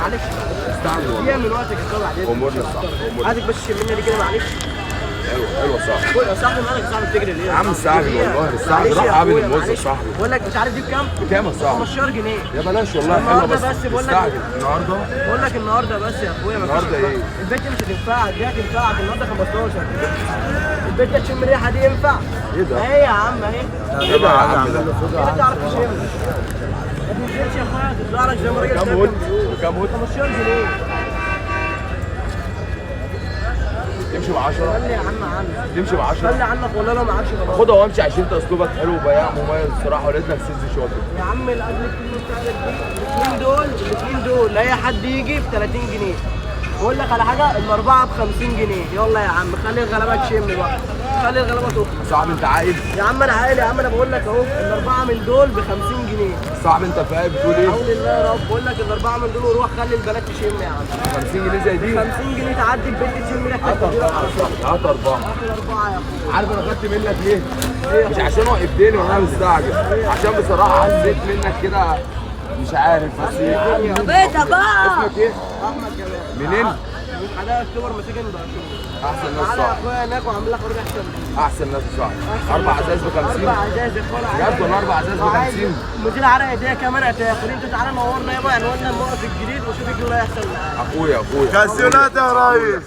معلش استعجل والله. دقيقة من وقتك يا بعدين. امورنا صح امورنا. عايزك بس تشمنا دي كده معلش. ايوه صح. يا صاحبي مالك يا صاحبي بتجري ليه؟ يا عم استعجل والله استعجل. معلش راح يا قابل أخويا، الموظف معلش. صاحبي. بقول لك مش عارف دي بكام؟ بكام يا صاحبي؟ 15 جنيه. يا بلاش والله حلوه النهارده بس بس بقول لك استعجل النهارده. بقول لك النهارده بس يا اخويا مفيش النهارده ايه؟ البيت دي مش هتنفعك، دي هتنفعك النهارده 15. البيت ده تشم ريحه دي ينفع؟ ايه ده؟ اهي يا عم اهي. ايه ده يا عم ده؟ كده تعرف تشم. ما تنزلش يا اخويا تطلع لك زي ما الراجل كام شايف. هود؟ كام هود؟ 15 جنيه. تمشي ب 10؟ خلي يا عم عنك. تمشي ب 10؟ خلي عنك والله لو معكش خلاص. خدها وامشي عشان انت اسلوبك حلو وبياع مميز الصراحه ولقيتك سيلز شاطر. يا عم الاجل الكيلو بتاعتك دي الاثنين دول اي حد يجي ب 30 جنيه. بقول لك على حاجه الاربعه ب 50 جنيه. يلا يا عم خلي الغلابه تشم بقى. خلي الغلابه تخرج. صاحبي انت عاقل؟ يا عم انا عاقل يا عم انا بقول لك اهو الاربعه من دول ب 50 جنيه. صاحبي انت فاهم بتقول ايه؟ حول الله يا رب. بقول لك الاربعه من دول وروح خلي البنات تشم يا عم. 50 جنيه زي دي؟ 50 جنيه تعدي البنت تشم لك هات تديلك على طول. هات اربعه. هات الاربعه يا اخويا. عارف انا خدت منك ليه؟ مش عشان وقفتني وانا مستعجل، عشان بصراحه حسيت منك كده مش عارف بس ايه. بيتك بقى. اسمك ايه؟ احمد جمال. منين؟ من حدائق اكتوبر مساكن بقى. احسن ناس تعالى يا صاحبي. اخويا هناك وعامل لك عروض احسن. احسن ناس صاحبي. 4 ازاز ب 50. 4 ازاز يا اخويا. بجد والله 4 ازاز ب 50. مدير عرق ايديا كمان هتاخد. انت تعالى نورنا يابا عنواننا الموقف الجديد وشوف الجو اللي هيحصل معاك. اخويا كاسيونات يا ريس.